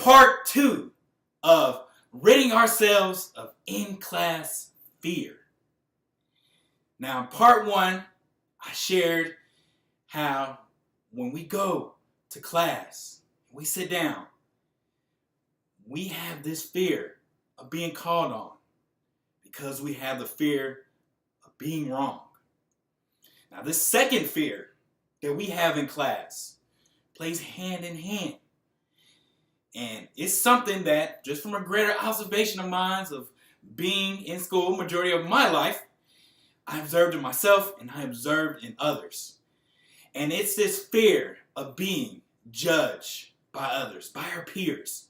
part 2 of ridding ourselves of in-class fear. Now, in part 1, I shared how when we go to class, we sit down, we have this fear of being called on because we have the fear of being wrong. Now, this second fear that we have in class plays hand in hand. And it's something that, just from a greater observation of mine of being in school majority of my life, I observed in myself and I observed in others. And it's this fear of being judged by others, by our peers.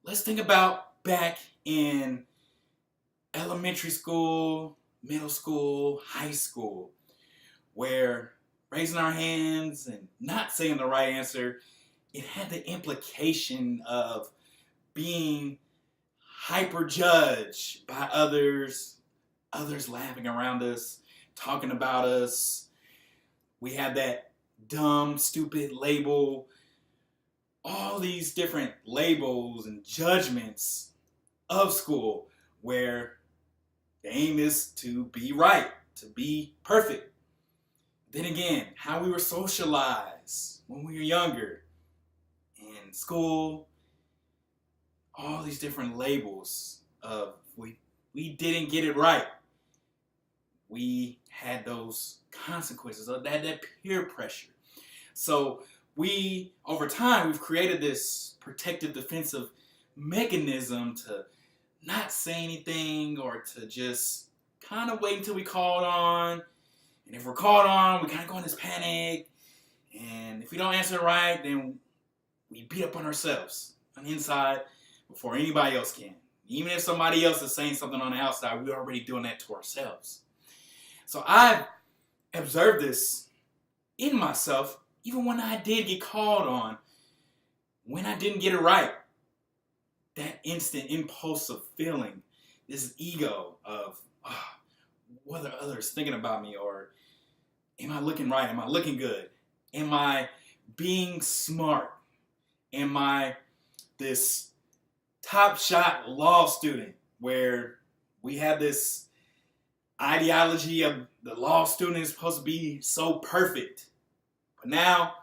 Let's think about back in elementary school, middle school, high school, where raising our hands and not saying the right answer, it had the implication of being hyper judged by others laughing around us, talking about us. We had that dumb, stupid label, all these different labels and judgments of school where the aim is to be right, to be perfect. Then again, how we were socialized when we were younger in school, all these different labels of we didn't get it right. We had those consequences of that peer pressure. So over time, we've created this protective defensive mechanism to not say anything or to just kind of wait until we called on. And if we're called on, we kind of go in this panic. And if we don't answer right, then we beat up on ourselves on the inside before anybody else can. Even if somebody else is saying something on the outside, we're already doing that to ourselves. So I've observed this in myself, even when I did get called on, when I didn't get it right. That instant impulsive feeling, this ego of, what are others thinking about me? Or am I looking right? Am I looking good? Am I being smart? Am I this top shot law student where we have this ideology of the law student is supposed to be so perfect? But now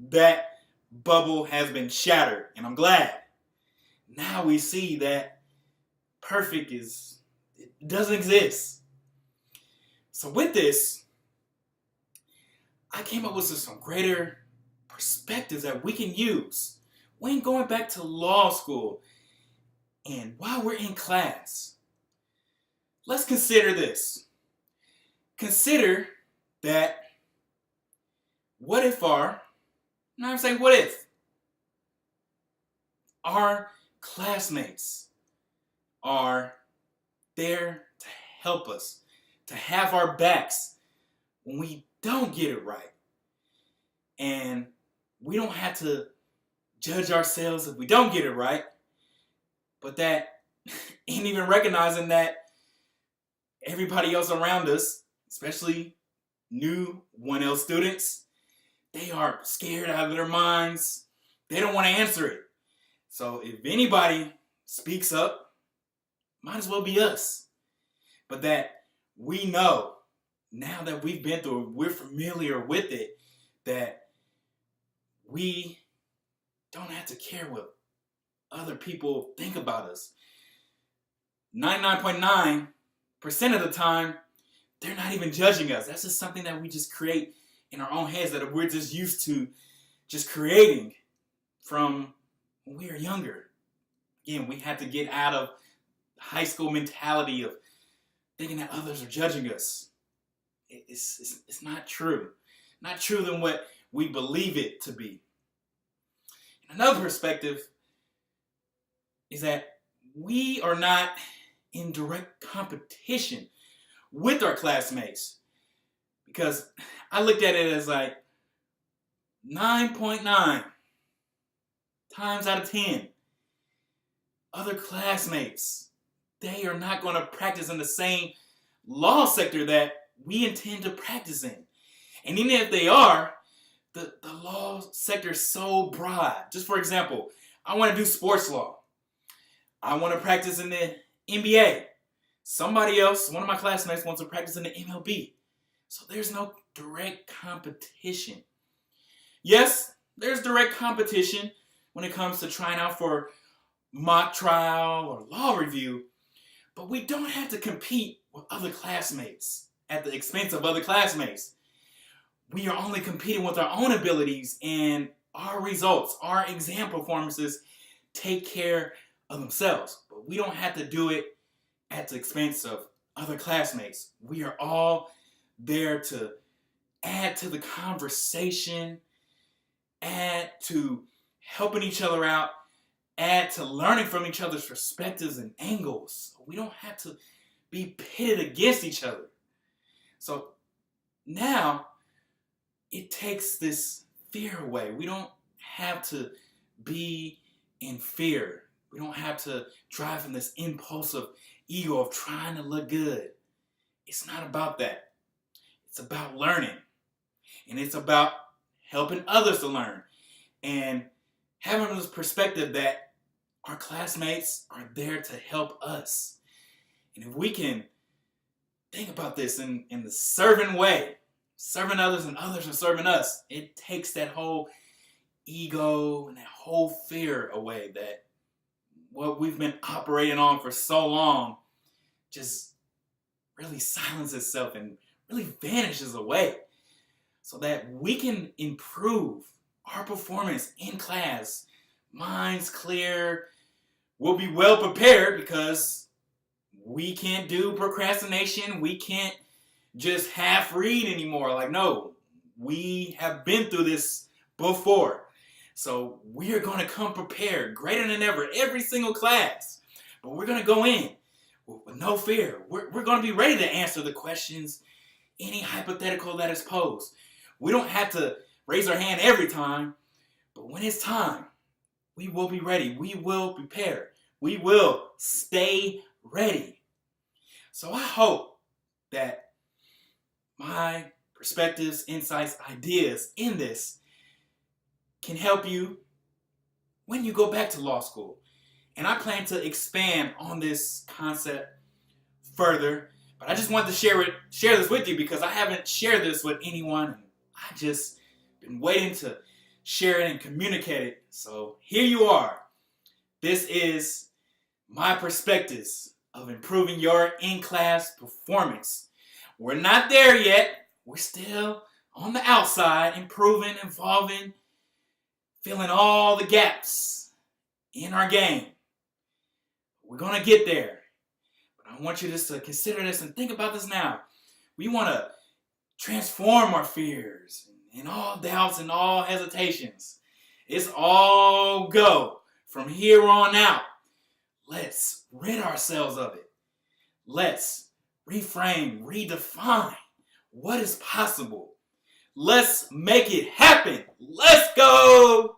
that bubble has been shattered, and I'm glad. Now we see that perfect it doesn't exist. So with this, I came up with some greater perspectives that we can use when going back to law school and while we're in class. Let's consider this. Consider that what if our classmates are there to help us, to have our backs when we don't get it right. And we don't have to judge ourselves if we don't get it right, but that ain't even recognizing that everybody else around us, especially new 1L students, they are scared out of their minds. They don't want to answer it. So if anybody speaks up, might as well be us. But that we know, now that we've been through it, we're familiar with it, that we don't have to care what other people think about us. 99.9% of the time, they're not even judging us. That's just something that we just create in our own heads that we're just used to just creating from when we were younger. Again, we had to get out of high school mentality of thinking that others are judging us. It's not true. Not true than what we believe it to be. And another perspective is that we are not in direct competition with our classmates. Because I looked at it as like 9.9 times out of 10. Other classmates, they are not going to practice in the same law sector that we intend to practice in. And even if they are, the law sector is so broad. Just for example, I want to do sports law. I want to practice in the NBA. Somebody else, one of my classmates, wants to practice in the MLB. So there's no direct competition. Yes, there's direct competition when it comes to trying out for mock trial or law review, but we don't have to compete with other classmates at the expense of other classmates. We are only competing with our own abilities, and our results, our exam performances take care of themselves. But we don't have to do it at the expense of other classmates. We are all there to add to the conversation, add to helping each other out, add to learning from each other's perspectives and angles. We don't have to be pitted against each other. So now it takes this fear away. We don't have to be in fear. We don't have to drive from this impulsive ego of trying to look good. It's not about that. It's about learning. And it's about helping others to learn. And having this perspective that our classmates are there to help us. And if we can think about this in the serving way, serving others and others are serving us, it takes that whole ego and that whole fear away that what we've been operating on for so long just really silences itself and really vanishes away, so that we can improve our performance in class. Minds clear, we'll be well prepared because we can't do procrastination. We can't just half read anymore. Like, no, we have been through this before. So we are going to come prepared, greater than ever, every single class. But we're going to go in with no fear. We're going to be ready to answer the questions, any hypothetical that is posed. We don't have to raise our hand every time, but when it's time, we will be ready. We will prepare. We will stay ready. So I hope that my perspectives, insights, ideas in this can help you when you go back to law school. And I plan to expand on this concept further, but I just wanted to share this with you because I haven't shared this with anyone. I just been waiting to share it and communicate it. So here you are. This is my perspectives of improving your in-class performance. We're not there yet. We're still on the outside, improving, evolving, filling all the gaps in our game. We're going to get there. But I want you just to consider this and think about this now. We want to transform our fears and all doubts and all hesitations. It's all go from here on out. Let's rid ourselves of it. Let's reframe, redefine what is possible. Let's make it happen. Let's go.